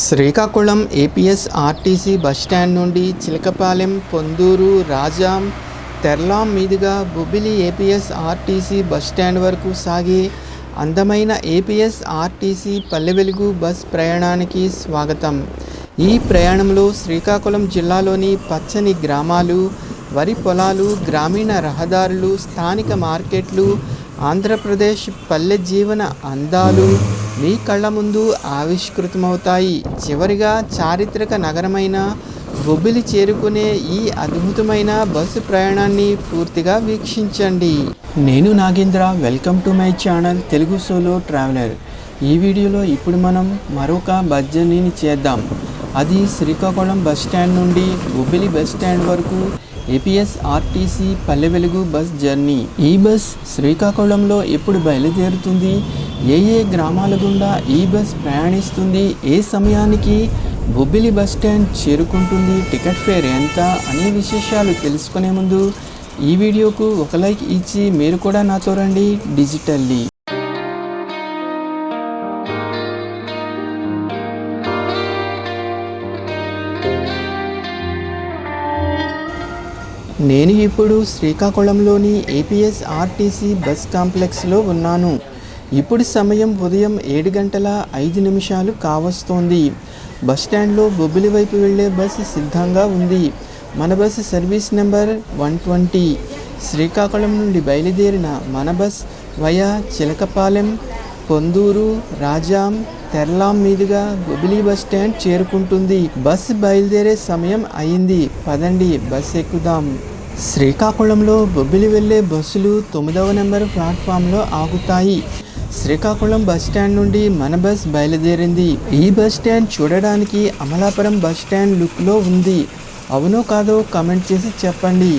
Srikakulam APS RTC bus stand నుండి చిలకపాలెం, పొందూరు, రాజాం, తెర్లాం మీదుగా Bobbili APS RTC bus stand వరకు సాగే అందమైన APS RTC Palle Velugu bus ప్రయాణానికి స్వాగతం. ఈ ప్రయాణంలో శ్రీకాకుళం జిల్లాలోని పచ్చని గ్రామాలు, వరి పొలాలు, గ్రామీణ రహదారులు, స్థానిక మార్కెట్లు, ఆంధ్రప్రదేశ్ పల్లె జీవన అందాలు మీ కళ్ళ ముందు ఆవిష్కృతమవుతాయి. చివరిగా చారిత్రక నగరమైన బొబ్బిలి చేరుకునే ఈ అద్భుతమైన బస్సు ప్రయాణాన్ని పూర్తిగా వీక్షించండి. నేను Nagendra, welcome to my channel Telugu solo traveller. ఈ వీడియోలో ఇప్పుడు మనం మరొక బస్ జర్నీని చేద్దాం. అది శ్రీకాకుళం బస్ స్టాండ్ నుండి బొబ్బిలి బస్ స్టాండ్ వరకు APS RTC Palle Velugu bus journey. ఈ బస్ శ్రీకాకుళంలో ఎప్పుడు బయలుదేరుతుంది, ఏ ఏ గ్రామాల గుండా ఈ బస్ ప్రయాణిస్తుంది, ఏ సమయానికి బొబ్బిలి బస్ స్టాండ్ చేరుకుంటుంది, టికెట్ ఫేర్ ఎంత అనే విశేషాలు తెలుసుకునే ముందు ఈ వీడియోకు ఒక లైక్ ఇచ్చి మీరు కూడా నాతో రండి డిజిటల్లీ. నేను ఇప్పుడు శ్రీకాకుళంలోని ఏపీఎస్ ఆర్టీసీ బస్ కాంప్లెక్స్లో ఉన్నాను. ఇప్పుడు సమయం ఉదయం 7:05 కావస్తోంది. బస్టాండ్లో బొబ్బిలి వైపు వెళ్లే బస్సు సిద్ధంగా ఉంది. మన బస్సు సర్వీస్ నెంబర్ 120. శ్రీకాకుళం నుండి బయలుదేరిన మన బస్ వయా చిలకపాలెం, పొందూరు, రాజాం, తెర్లాం మీదుగా బొబ్బిలి బస్ స్టాండ్ చేరుకుంటుంది. బస్సు బయలుదేరే సమయం అయింది. పదండి బస్సు ఎక్కుదాం. శ్రీకాకుళంలో బొబ్బిలి వెళ్లే బస్సులు 9వ నెంబర్ ప్లాట్ఫామ్లో ఆగుతాయి. శ్రీకాకుళం బస్ స్టాండ్ నుండి మన బస్ బయలుదేరింది. ఈ బస్ స్టాండ్ చూడడానికి అమలాపురం బస్ స్టాండ్ లుక్లో ఉంది. అవునో కాదో కామెంట్ చేసి చెప్పండి.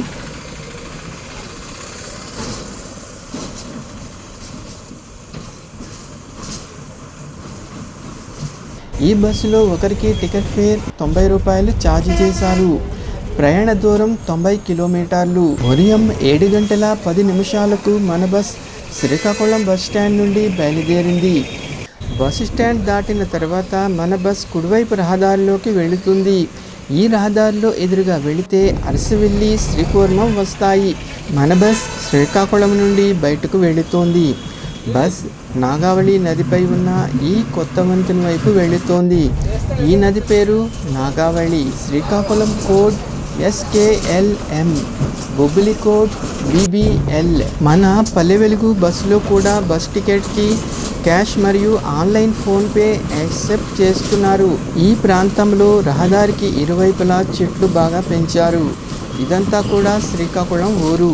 ఈ బస్సులో ఒకరికి టికెట్ ఫేర్ 90 రూపాయలు ఛార్జ్ చేశారు. ప్రయాణ దూరం 90 కిలోమీటర్లు. ఉదయం 7:10 మన బస్ శ్రీకాకుళం బస్ స్టాండ్ నుండి బయలుదేరింది. బస్ స్టాండ్ దాటిన తర్వాత మన బస్ కుడివైపు రహదారిలోకి వెళుతుంది. ఈ రహదారిలో ఎదురుగా వెళితే అరసవెల్లి, శ్రీకూర్మం వస్తాయి. మన బస్ శ్రీకాకుళం నుండి బయటకు వెళుతోంది. బస్ నాగావళి నదిపై ఉన్న ఈ కొత్త వంతెన వైపు వెళుతోంది. ఈ నది పేరు Nagavali. Srikakulam code SKLM, Bobbili code BBL. మన పల్లె వెలుగు బస్సులో కూడా బస్ టికెట్కి క్యాష్ మరియు ఆన్లైన్ ఫోన్పే యాక్సెప్ట్ చేస్తున్నారు. ఈ ప్రాంతంలో రహదారికి ఇరువైపులా చెట్లు బాగా పెంచారు. ఇదంతా కూడా శ్రీకాకుళం ఊరు.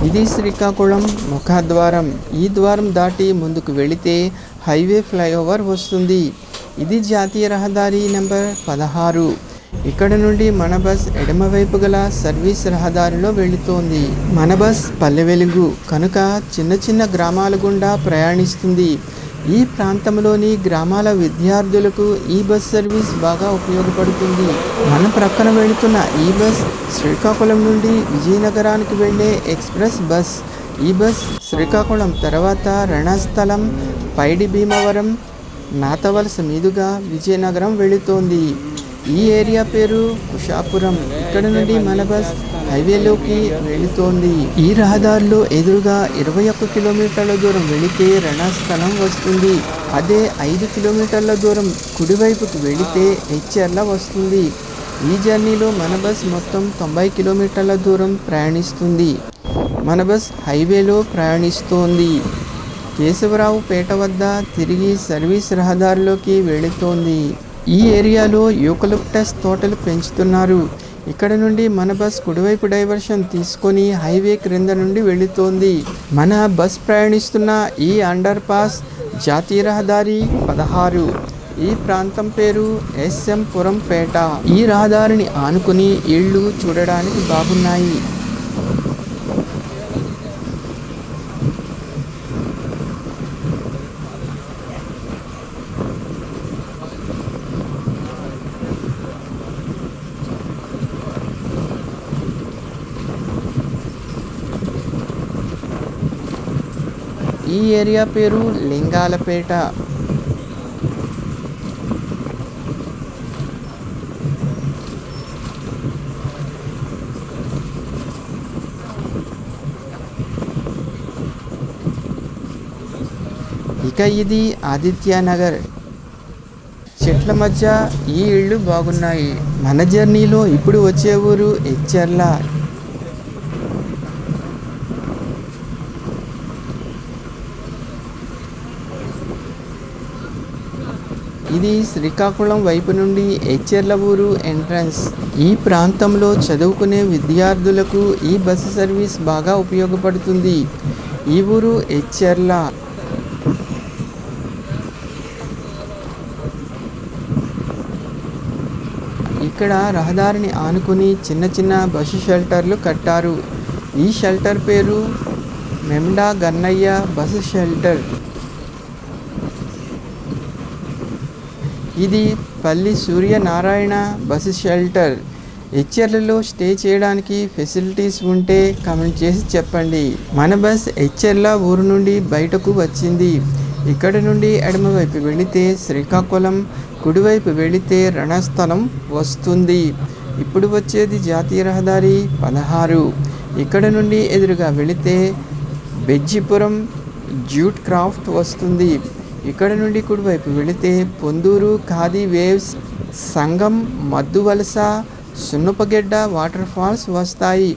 ఇది శ్రీకాకుళం ముఖద్వారం. ఈ ద్వారం దాటి ముందుకు వెళితే హైవే ఫ్లైఓవర్ వస్తుంది. ఇది జాతీయ రహదారి నెంబర్ 16. ఇక్కడ నుండి మన బస్ ఎడమవైపు గల సర్వీస్ రహదారిలో వెళుతోంది. మన బస్ పల్లె వెలుగు కనుక చిన్న చిన్న గ్రామాల గుండా ప్రయాణిస్తుంది. ఈ ప్రాంతంలోని గ్రామాల విద్యార్థులకు ఈ బస్ సర్వీస్ బాగా ఉపయోగపడుతుంది. మన ప్రక్కన వెళుతున్న ఈ బస్ శ్రీకాకుళం నుండి విజయనగరానికి వెళ్ళే ఎక్స్ప్రెస్ బస్. ఈ బస్ శ్రీకాకుళం తర్వాత రణస్థలం, పైడి భీమవరం, నాతవలస మీదుగా విజయనగరం వెళుతోంది. ఈ ఏరియా పేరు కుషాపురం. ఇక్కడ నుండి మన బస్ హైవేలోకి వెళుతోంది. ఈ రహదారిలో ఎదురుగా 21 కిలోమీటర్ల దూరం వెళితే రణస్థలం వస్తుంది. అదే 5 కిలోమీటర్ల దూరం కుడివైపుకు వెళితే హెచ్చెర్ల వస్తుంది. ఈ జర్నీలో మన బస్ మొత్తం 90 కిలోమీటర్ల దూరం ప్రయాణిస్తుంది. మన బస్ హైవేలో ప్రయాణిస్తోంది. కేశవరావు పేట వద్ద తిరిగి సర్వీస్ రహదారిలోకి వెళుతోంది. ఈ ఏరియాలో యూకలిప్టస్ తోటలు పెంచుతున్నారు. ఇక్కడ నుండి మన బస్ కుడివైపు డైవర్షన్ తీసుకొని హైవే క్రింద నుండి వెళుతోంది. మన బస్ ప్రయాణిస్తున్న ఈ అండర్ పాస్ జాతీయ రహదారి 16. ఈ ప్రాంతం పేరు SM పురం పేట. ఈ రహదారిని ఆనుకుని ఇళ్ళు చూడడానికి బాగున్నాయి. ఈ ఏరియా పేరు లింగాలపేట. ఇక ఇది ఆదిత్యనగర్. చెట్ల మధ్య ఈ ఇళ్ళు బాగున్నాయి. మన జర్నీలో ఇప్పుడు వచ్చే ఊరు ఎచ్చెర్ల. ఇది శ్రీకాకుళం వైపు నుండి ఎచ్చెర్ల ఊరు ఎంట్రన్స్. ఈ ప్రాంతంలో చదువుకునే విద్యార్థులకు ఈ బస్సు సర్వీస్ బాగా ఉపయోగపడుతుంది. ఈ ఊరు ఎచ్చెర్ల. ఇక్కడ రహదారిని ఆనుకుని చిన్న చిన్న బస్సు షెల్టర్లు కట్టారు. ఈ షెల్టర్ పేరు మెండా గన్నయ్య బస్సు షెల్టర్. ఇది పల్లి సూర్యనారాయణ బస్సు షెల్టర్. ఎచ్చెర్లలో స్టే చేయడానికి ఫెసిలిటీస్ ఉంటే కామెంట్ చేసి చెప్పండి. మన బస్ ఎచ్చెర్ల ఊరు నుండి బయటకు వచ్చింది. ఇక్కడ నుండి ఎడమవైపు వెళితే శ్రీకాకుళం, కుడివైపు వెళితే రణస్థలం వస్తుంది. ఇప్పుడు వచ్చేది జాతీయ రహదారి 16. ఇక్కడ నుండి ఎదురుగా వెళితే బెజ్జిపురం జ్యూట్ క్రాఫ్ట్ వస్తుంది. ఇక్కడ నుండి కుడివైపు వెళితే పొందూరు ఖాదీ వేవ్స్, సంగం, మద్దువలస, సున్నపగెడ్డ వాటర్ ఫాల్స్ వస్తాయి.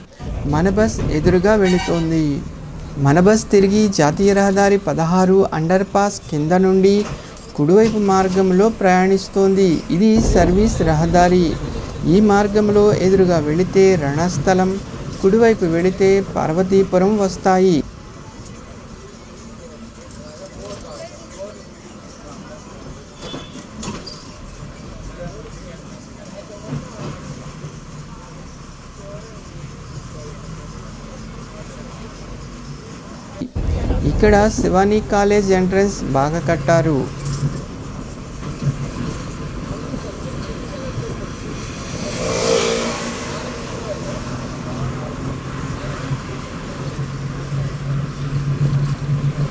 మన బస్ ఎదురుగా వెళుతోంది. మన బస్ తిరిగి జాతీయ రహదారి 16 అండర్ పాస్ కింద నుండి కుడివైపు మార్గంలో ప్రయాణిస్తోంది. ఇది సర్వీస్ రహదారి. ఈ మార్గంలో ఎదురుగా వెళితే రణస్థలం, కుడివైపు వెళితే పార్వతీపురం వస్తాయి. ఇక్కడ శివానీ కాలేజ్ ఎంట్రన్స్ బాగా కట్టారు.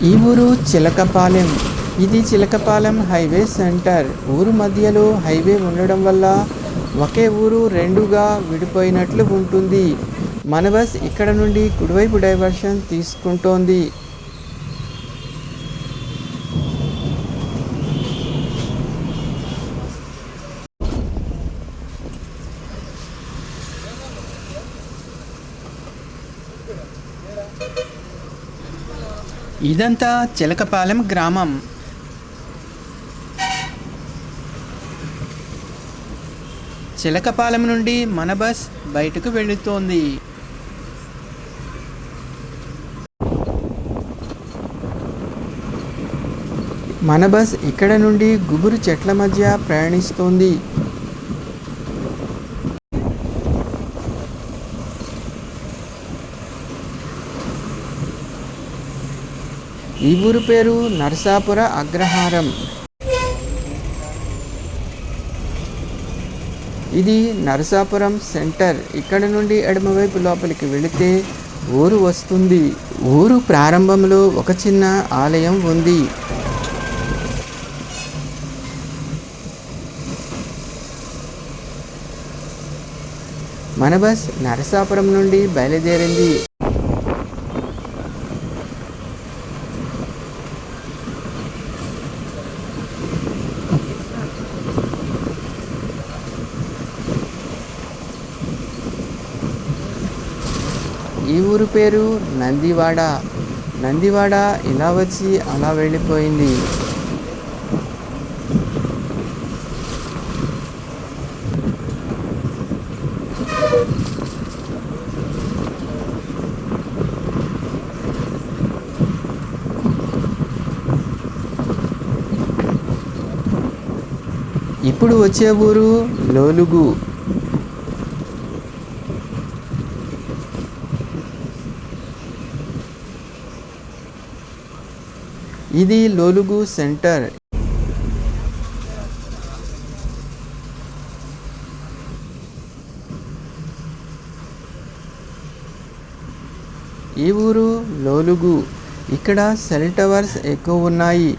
ఈ ఊరు చిలకపాలెం. ఇది చిలకపాలెం హైవే సెంటర్. ఊరు మధ్యలో హైవే ఉండడం వల్ల ఒకే ఊరు రెండుగా విడిపోయినట్లు ఉంటుంది. మన బస్ ఇక్కడ నుండి కుడివైపు డైవర్షన్ తీసుకుంటోంది. ఇదంతా చిలకపాలెం గ్రామం. చిలకపాలెం నుండి మన బస్ బయటకు వెళుతోంది. మన బస్ ఇక్కడ నుండి గుబురు చెట్ల మధ్య ప్రయాణిస్తోంది. ఈ ఊరు పేరు నరసాపుర అగ్రహారం. ఇది నరసాపురం సెంటర్. ఇక్కడ నుండి ఎడమవైపు లోపలికి వెళితే ఊరు వస్తుంది. ఊరు ప్రారంభంలో ఒక చిన్న ఆలయం ఉంది. మన బస్ నరసాపురం నుండి బయలుదేరింది. ఈ ఊరు పేరు నందివాడ. నందివాడ ఇలా వచ్చి అలా వెళ్ళిపోయింది. ఇప్పుడు వచ్చే ఊరు లోలుగు. ఇది లోలుగు సెంటర్. ఈ ఊరు లోలుగు. ఇక్కడ సెల్ టవర్స్ ఎక్కువ ఉన్నాయి.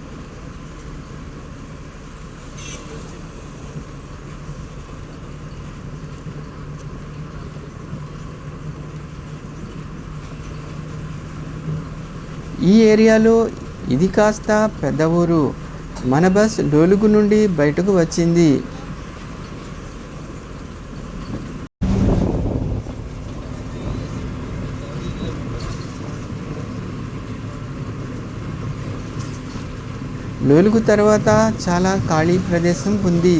ఈ ఏరియాలో ఇది కాస్త పెద్ద ఊరు. మన బస్ లోలుగు నుండి బయటకు వచ్చింది. లోలుగు తర్వాత చాలా ఖాళీ ప్రదేశం ఉంది.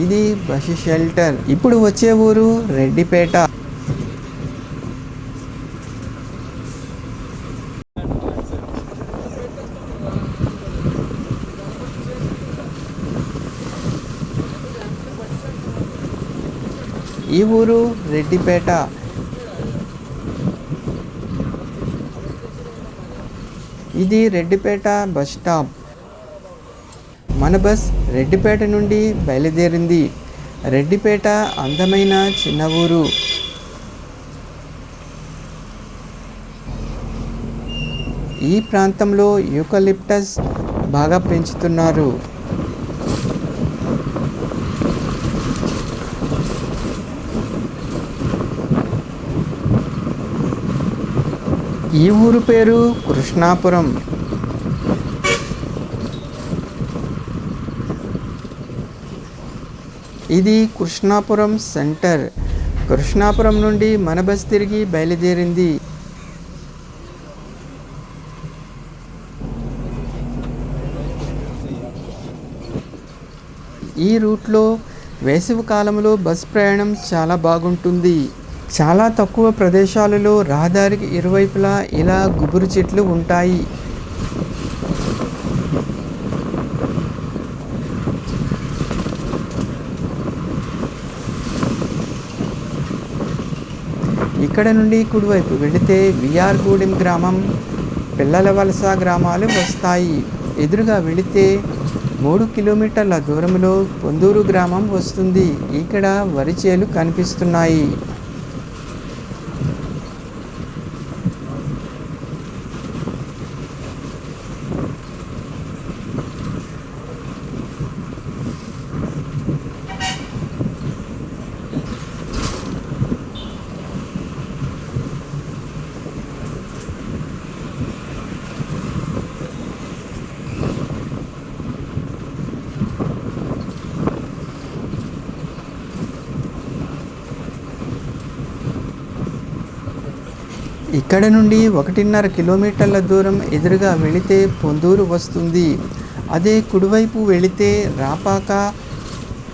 ఇది బస్సు షెల్టర్. ఇప్పుడు వచ్చే ఊరు రెడ్డిపేట. ఈ ఊరు రెడ్డిపేట. ఇది రెడ్డిపేట బస్ స్టాప్. మన బస్ రెడ్డిపేట నుండి బయలుదేరింది. రెడ్డిపేట అందమైన చిన్న ఊరు. ఈ ప్రాంతంలో యూకలిప్టస్ బాగా పెంచుతున్నారు. ఈ ఊరు పేరు కృష్ణాపురం. ఇది కృష్ణాపురం సెంటర్. కృష్ణాపురం నుండి మన బస్ తిరిగి బయలుదేరింది. ఈ రూట్లో వేసవి కాలంలో బస్ ప్రయాణం చాలా బాగుంటుంది. చాలా తక్కువ ప్రదేశాలలో రహదారికి ఇరువైపులా ఇలా గుబురు చెట్లు ఉంటాయి. ఇక్కడ నుండి కుడివైపు వెళితే విఆర్గూడెం గ్రామం, పిల్లల వలస గ్రామాలు వస్తాయి. ఎదురుగా వెళితే 3 కిలోమీటర్ల దూరంలో పొందూరు గ్రామం వస్తుంది. ఇక్కడ వరి చేలు కనిపిస్తున్నాయి. ఇక్కడ నుండి 1.5 కిలోమీటర్ల దూరం ఎదురుగా వెళితే పొందూరు వస్తుంది. అదే కుడివైపు వెళితే రాపాక,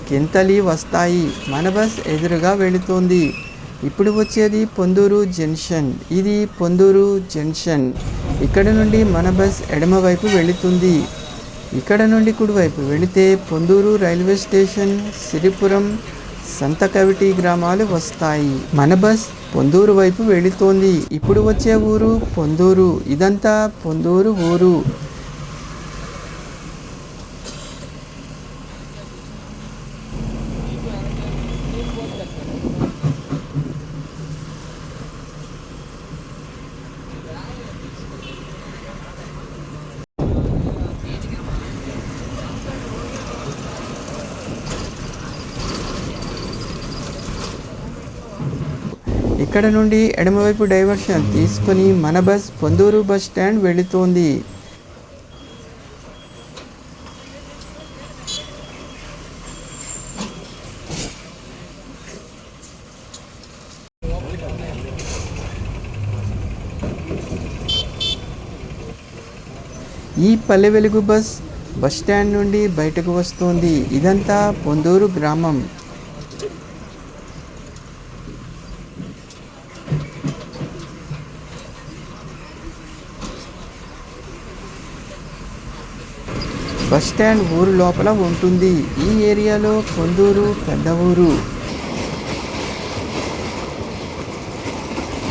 కెంతలి వస్తాయి. మన బస్ ఎదురుగా వెళుతోంది. ఇప్పుడు వచ్చేది పొందూరు జంక్షన్. ఇది పొందూరు జంక్షన్. ఇక్కడ నుండి మన బస్ ఎడమవైపు వెళుతుంది. ఇక్కడ నుండి కుడివైపు వెళితే పొందూరు రైల్వే స్టేషన్, సిరిపురం, సంతకవిటి గ్రామాలు వస్తాయి. మన బస్ పొందూరు వైపు వెళుతోంది. ఇప్పుడు వచ్చే ఊరు పొందూరు. ఇదంతా పొందూరు ఊరు. ఇక్కడ నుండి ఎడమవైపు డైవర్షన్ తీసుకొని మన బస్ పొందూరు బస్ స్టాండ్ వెళుతోంది. ఈ పల్లె వెలుగు బస్ స్టాండ్ నుండి బయటకు వస్తుంది. ఇదంతా పొందూరు గ్రామం. బస్ స్టాండ్ ఊరు లోపల ఉంటుంది. ఈ ఏరియాలో పొందూరు పెద్ద ఊరు.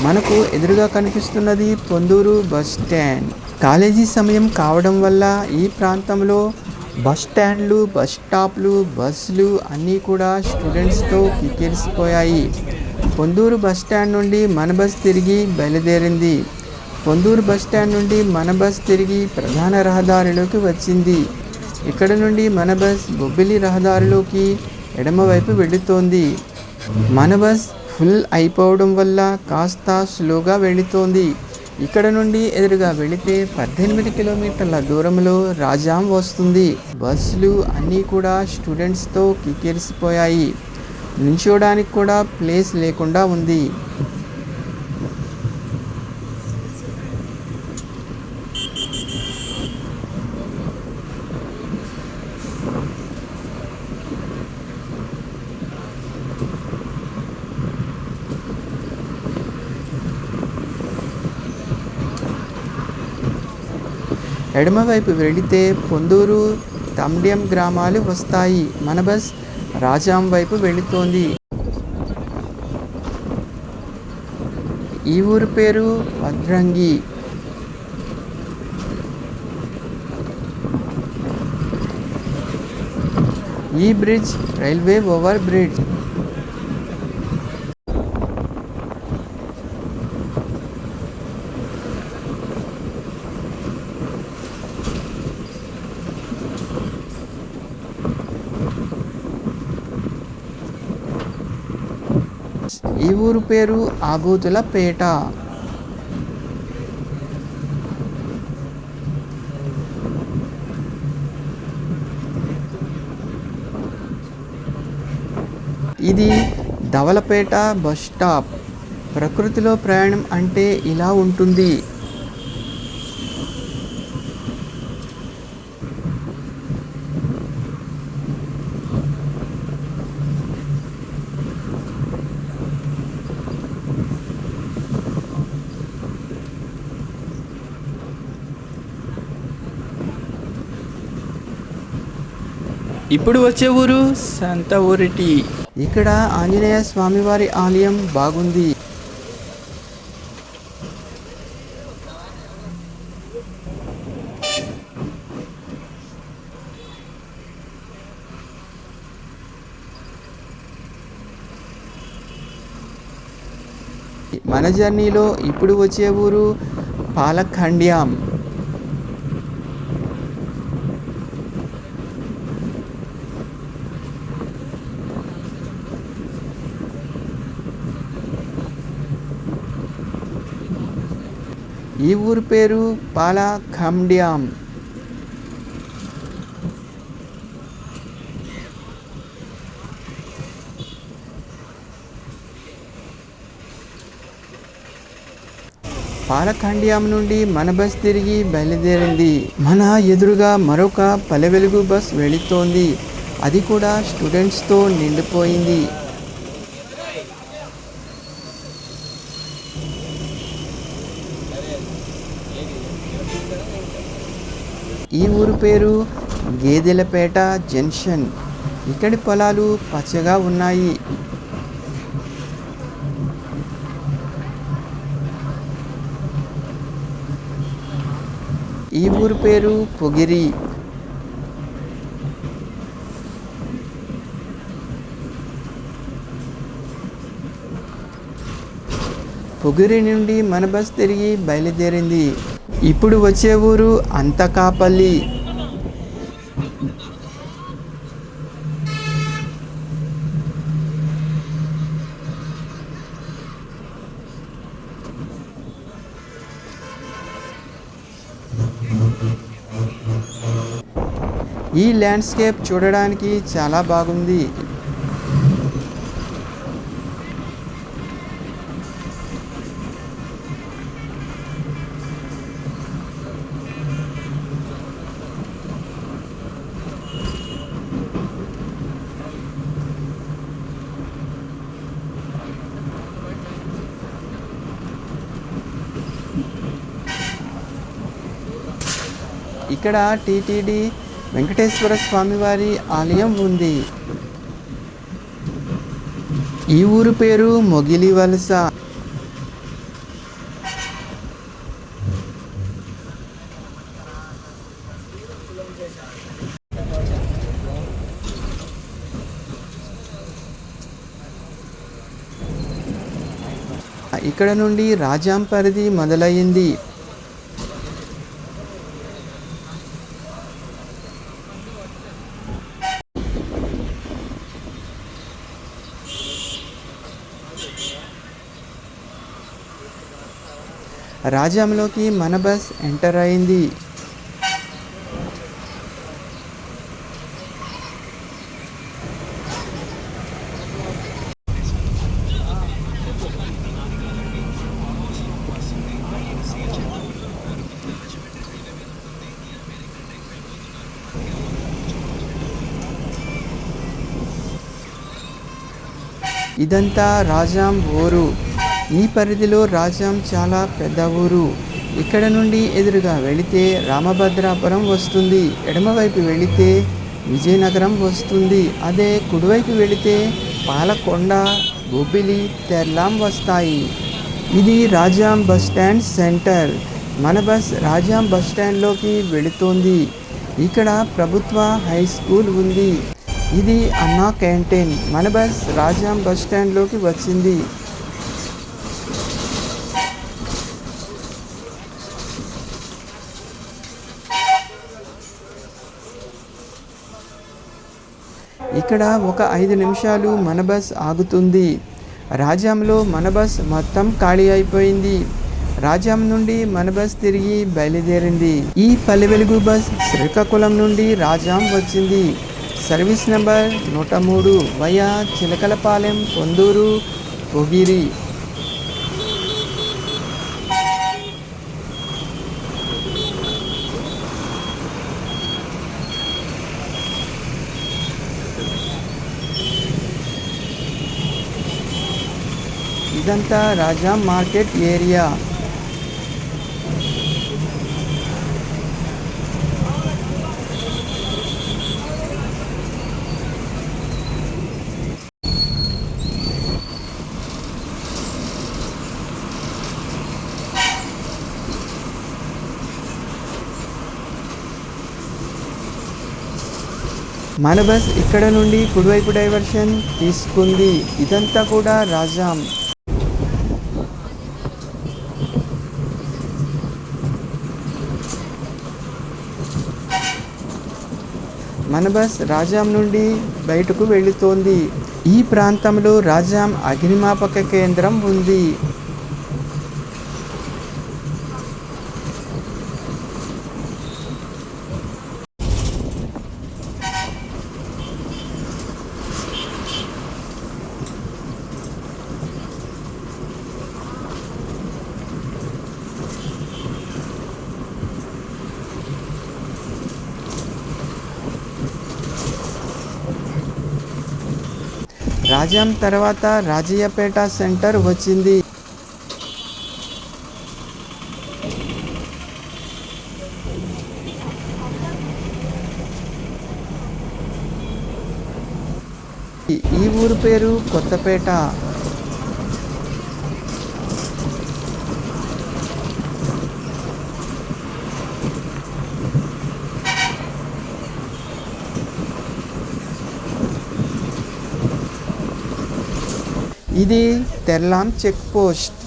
మనకు ఎదురుగా కనిపిస్తున్నది పొందూరు బస్ స్టాండ్. కాలేజీ సమయం కావడం వల్ల ఈ ప్రాంతంలో బస్ స్టాండ్లు, బస్ స్టాప్లు, బస్సులు అన్నీ కూడా స్టూడెంట్స్తో కిక్కిరిసిపోయాయి. పొందూరు బస్ స్టాండ్ నుండి మన బస్ తిరిగి బయలుదేరింది. పొందూరు బస్ స్టాండ్ నుండి మన బస్ తిరిగి ప్రధాన రహదారిలోకి వచ్చింది. ఇక్కడ నుండి మన బస్ బొబ్బిలి రహదారిలోకి ఎడమవైపు వెళుతోంది. మన బస్ ఫుల్ అయిపోవడం వల్ల కాస్త స్లోగా వెళుతోంది. ఇక్కడ నుండి ఎదురుగా వెళితే 18 కిలోమీటర్ల దూరంలో రాజాం వస్తుంది. బస్సులు అన్నీ కూడా స్టూడెంట్స్తో కిక్కిరిసిపోయాయి. నిల్చోడానికి కూడా ప్లేస్ లేకుండా ఉంది. ఎడమవైపు వెళితే పొందూరు, తమ్డ్యం గ్రామాలు వస్తాయి. మన బస్ రాజాం వైపు వెళుతోంది. ఈ ఊరు పేరు వడ్రంగి. ఈ బ్రిడ్జ్ రైల్వే ఓవర్ బ్రిడ్జ్. ఈ ఊరు పేరు ఆబోతులపేట. ఇది ధవలపేట బస్ స్టాప్. ప్రకృతిలో ప్రయాణం అంటే ఇలా ఉంటుంది. ఇప్పుడు వచ్చే ఊరు సంత ఊరిటి. ఇక్కడ ఆంజనేయ స్వామివారి ఆలయం బాగుంది. మన జర్నీలో ఇప్పుడు వచ్చే ఊరు పాలఖండ్యం. ఈ ఊరు పేరు పాలఖండ్యం. పాలఖండ్యం నుండి మన బస్ తిరిగి బయలుదేరింది. మన ఎదురుగా మరొక పల్లె వెలుగు బస్ వెళుతోంది. అది కూడా స్టూడెంట్స్తో నిండిపోయింది. ఈ ఊరు పేరు గేదెలపేట జంక్షన్. ఇక్కడి పొలాలు పచ్చగా ఉన్నాయి. ఈ ఊరు పేరు పొగిరి. పొగిరి నుండి మన బస్ తిరిగి బయలుదేరింది. ఇప్పుడు వచ్చే ఊరు అంతకాపల్లి. ఈ ల్యాండ్స్కేప్ చూడడానికి చాలా బాగుంది. ఇక్కడ టీటీడీ వెంకటేశ్వర స్వామివారి ఆలయం ఉంది. ఈ ఊరు పేరు మొగిలివలస. ఇక్కడ నుండి రాజాం పరిధి మొదలయ్యింది. రాజాంలోకి మన బస్ ఎంటర్ అయింది. ఇదంతా రాజాం ఊరు. ఈ పరిధిలో రాజాం చాలా పెద్ద ఊరు. ఇక్కడ నుండి ఎదురుగా వెళితే రామభద్రాపురం వస్తుంది, ఎడమవైపు వెళితే విజయనగరం వస్తుంది, అదే కుడివైపు వెళితే పాలకొండ, బొబ్బిలి, తెర్లాం వస్తాయి. ఇది రాజాం బస్ స్టాండ్ సెంటర్. మన బస్ రాజాం బస్ స్టాండ్లోకి వెళుతోంది. ఇక్కడ ప్రభుత్వ హై స్కూల్ ఉంది. ఇది అన్నా క్యాంటీన్. మన బస్ రాజాం బస్ స్టాండ్లోకి వచ్చింది. ఇక్కడ ఒక 5 నిమిషాలు మన బస్ ఆగుతుంది. రాజాంలో మన బస్ మొత్తం ఖాళీ అయిపోయింది. రాజాం నుండి మన బస్ తిరిగి బయలుదేరింది. ఈ పల్లె వెలుగు బస్ శ్రీకాకుళం నుండి రాజాం వచ్చింది. Service number 103 via Chilakalapalem, Ponduru, Pogiri. ఇదంతా రాజాం మార్కెట్ ఏరియా. మన బస్ ఇక్కడ నుండి కుడివైపు డైవర్షన్ తీసుకుంది. ఇదంతా కూడా రాజాం. మన బస్ రాజాం నుండి బయటకు వెళుతోంది. ఈ ప్రాంతంలో రాజాం అగ్నిమాపక కేంద్రం ఉంది. రాజాం తర్వాత రాజయ్యపేట సెంటర్ వచ్చింది. ఈ ఊరు పేరు కొత్తపేట. ఇది తెర్లాం చెక్ పోస్ట్.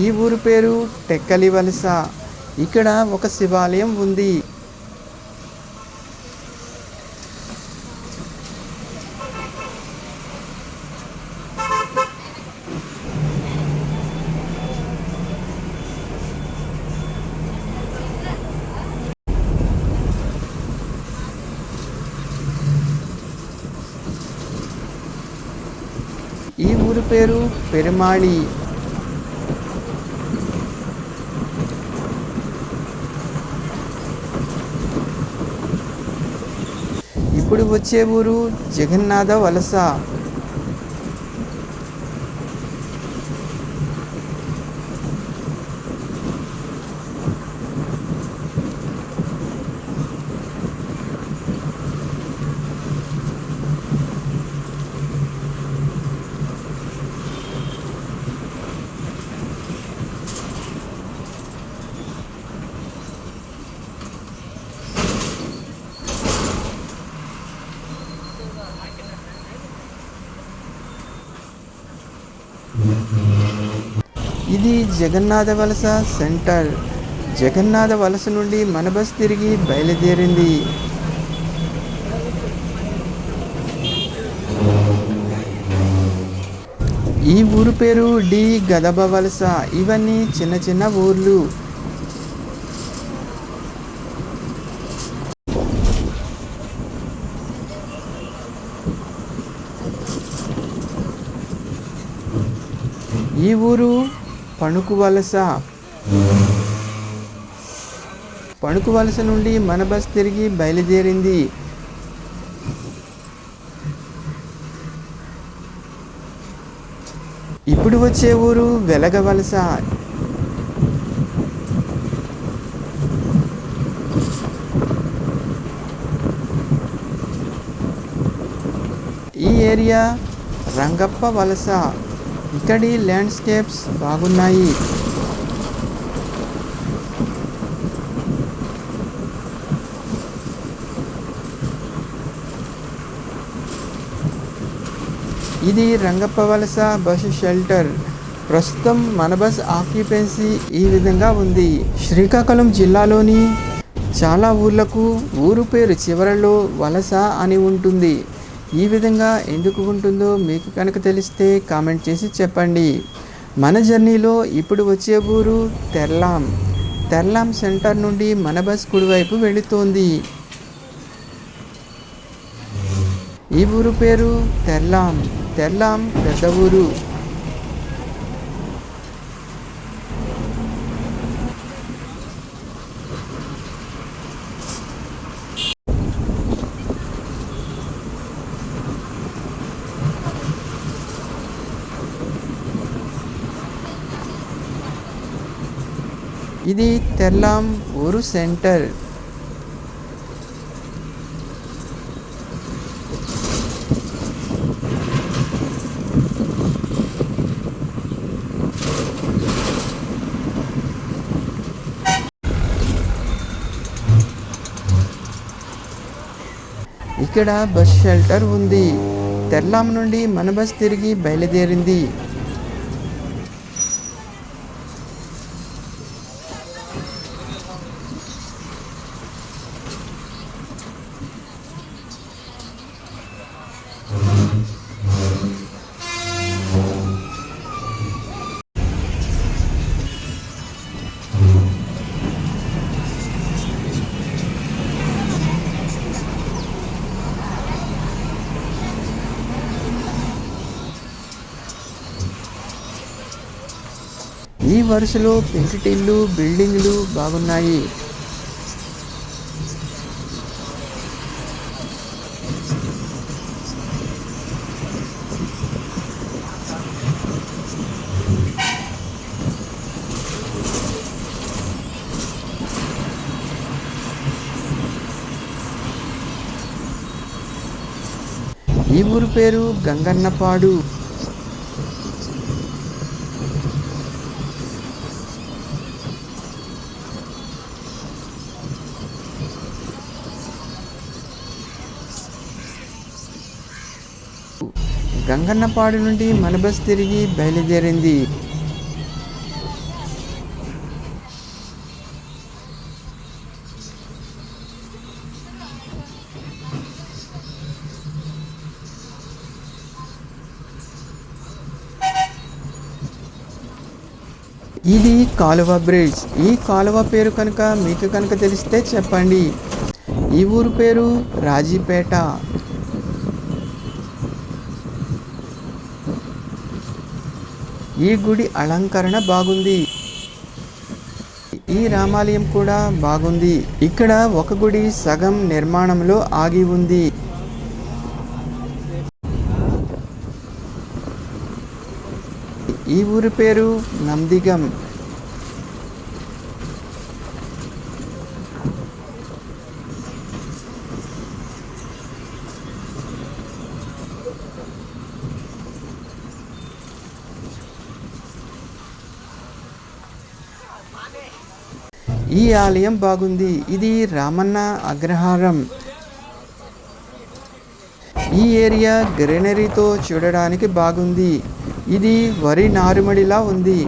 ఈ ఊరు పేరు టెక్కలివలస. ఇక్కడ ఒక శివాలయం ఉంది. ఈ ఊరు పేరు పెరుమాళి. ఇప్పుడు వచ్చే ఊరు జగన్నాథ వలస. ఇది జగన్నాథ వలస సెంటర్. జగన్నాథ వలస నుండి మన బస్ తిరిగి బయలుదేరింది. ఈ ఊరు పేరు డి గదబ వలస. ఇవన్నీ చిన్న చిన్న ఊర్లు. ఈ ఊరు పణుకు వలస. పణుకు వలస నుండి మన బస్ తిరిగి బయలుదేరింది. ఇప్పుడు వచ్చే ఊరు వెలగ వలస. ఈ ఏరియా రంగప్ప వలస. ఇక్కడి ల్యాండ్స్కేప్స్ బాగున్నాయి. ఇది రంగప్ప వలస బస్సు షెల్టర్. ప్రస్తుతం మన బస్ ఆక్యుపెన్సీ ఈ విధంగా ఉంది. శ్రీకాకుళం జిల్లాలోని చాలా ఊర్లకు ఊరు పేరు చివరలో వలస అని ఉంటుంది. ఈ విధంగా ఎందుకు ఉంటుందో మీకు కనుక తెలిస్తే కామెంట్ చేసి చెప్పండి. మన జర్నీలో ఇప్పుడు వచ్చే ఊరు తెర్లాం. తెర్లాం సెంటర్ నుండి మన బస్ కుడివైపు వెళుతోంది. ఈ ఊరు పేరు తెర్లాం. తెర్లాం పెద్ద ఊరు. ఇది తెర్లాం ఊరు సెంటర్. ఇక్కడ బస్ షెల్టర్ ఉంది. తెర్లాం నుండి మన బస్ తిరిగి బయలుదేరింది. ఈ వరుసలో పెంకుటిల్లు బిల్డింగ్లు బాగున్నాయి. ఈ ఊరు పేరు గంగన్నపాడు. గంగన్నపాడు నుండి మన బస్ తిరిగి బయలుదేరింది. ఇది కాలువ బ్రిడ్జ్. ఈ కాలువ పేరు కనుక మీకు కనుక తెలిస్తే చెప్పండి. ఈ ఊరు పేరు రాజీపేట. ఈ గుడి అలంకరణ బాగుంది. ఈ రామాలయం కూడా బాగుంది. ఇక్కడ ఒక గుడి సగం నిర్మాణంలో ఆగి ఉంది. ఈ ఊరి పేరు నందిగం. ఈ ఆలయం బాగుంది. ఇది రామన్న అగ్రహారం. ఈ ఏరియా గ్రీనరీతో చూడడానికి బాగుంది. ఇది వరి నారుమడిలా ఉంది.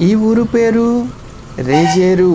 ఈ ఊరు పేరు రేజేరు.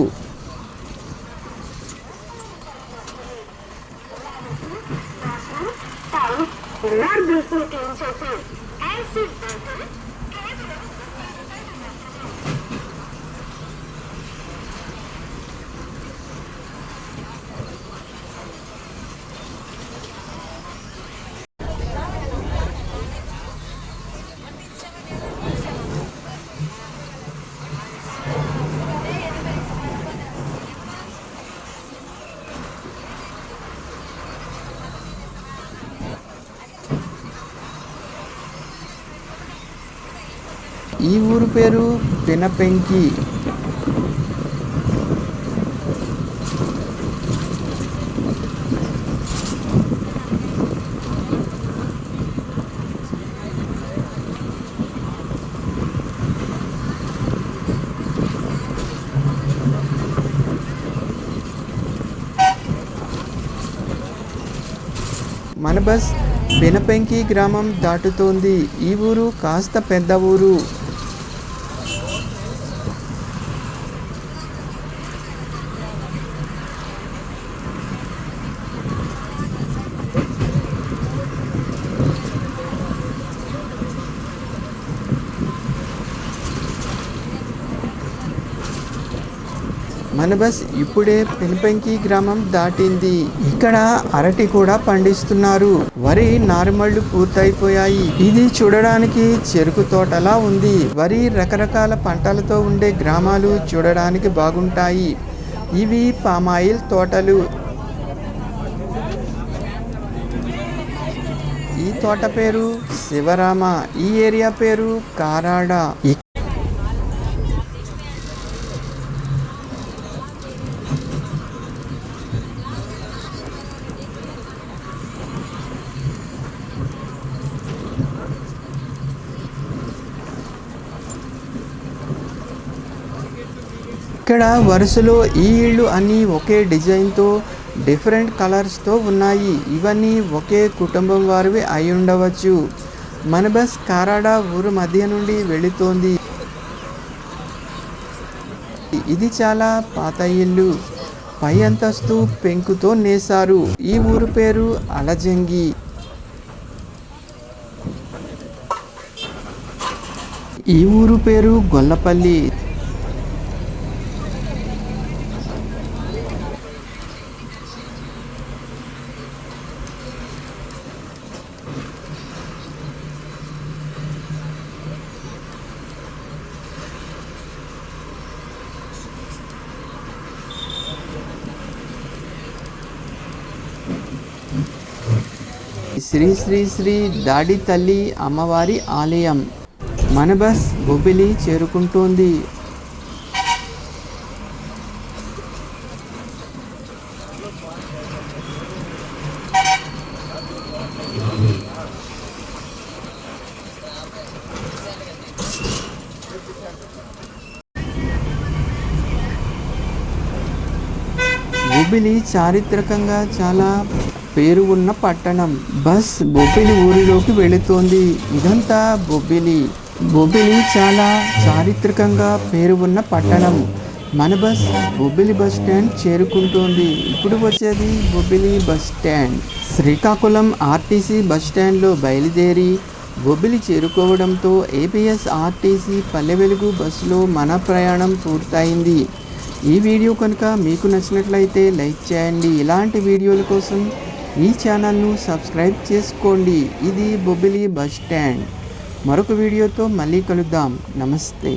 ఈ ఊరు పేరు పినపెంకి. మన బస్ పినపెంకి గ్రామం దాటుతోంది. ఈ ఊరు కాస్త పెద్ద ఊరు. మన బస్ ఇప్పుడే పినపెంకి గ్రామం దాటింది. ఇక్కడ అరటి కూడా పండిస్తున్నారు. వరి నారుమళ్ళు పూర్తయిపోయాయి. ఇది చూడడానికి చెరుకు తోటలా ఉంది. వరి రకరకాల పంటలతో ఉండే గ్రామాలు చూడడానికి బాగుంటాయి. ఇవి పామాయిల్ తోటలు. ఈ తోట పేరు శివరామ. ఈ ఏరియా పేరు కారాడ. ఇక్కడ వరుసలో ఈ ఇళ్ళు అన్నీ ఒకే డిజైన్తో డిఫరెంట్ కలర్స్తో ఉన్నాయి. ఇవన్నీ ఒకే కుటుంబం వారివి అయి ఉండవచ్చు. మన బస్ కారాడ ఊరు మధ్య నుండి వెళుతోంది. ఇది చాలా పాత ఇల్లు. పై అంతస్తు పెంకుతో నేశారు. ఈ ఊరు పేరు అలజంగి. ఈ ఊరు పేరు గొల్లపల్లి. శ్రీ శ్రీ శ్రీ దాడి తల్లి అమ్మవారి ఆలయం. మన బస్ బొబ్బిలి చేరుకుంటోంది. బొబ్బిలి చారిత్రకంగా చాలా పేరు ఉన్న పట్టణం. బస్ బొబ్బిలి ఊరిలోకి వెళుతోంది. ఇదంతా బొబ్బిలి. బొబ్బిలి చాలా చారిత్రకంగా పేరు ఉన్న పట్టణం. మన బస్ బొబ్బిలి బస్ స్టాండ్ చేరుకుంటోంది. ఇప్పుడు వచ్చేది Bobbili bus stand. Srikakulam RTC bus స్టాండ్లో బయలుదేరి బొబ్బిలి చేరుకోవడంతో ఏపీఎస్ ఆర్టీసీ పల్లె వెలుగు బస్సులో మన ప్రయాణం పూర్తయింది. ఈ వీడియో కనుక మీకు నచ్చినట్లయితే లైక్ చేయండి. ఇలాంటి వీడియోల కోసం ఈ ఛానల్ను సబ్స్క్రైబ్ చేసుకోండి. ఇది బొబ్బిలి బస్ స్టాండ్. మరొక వీడియోతో మళ్ళీ కలుద్దాం. నమస్తే.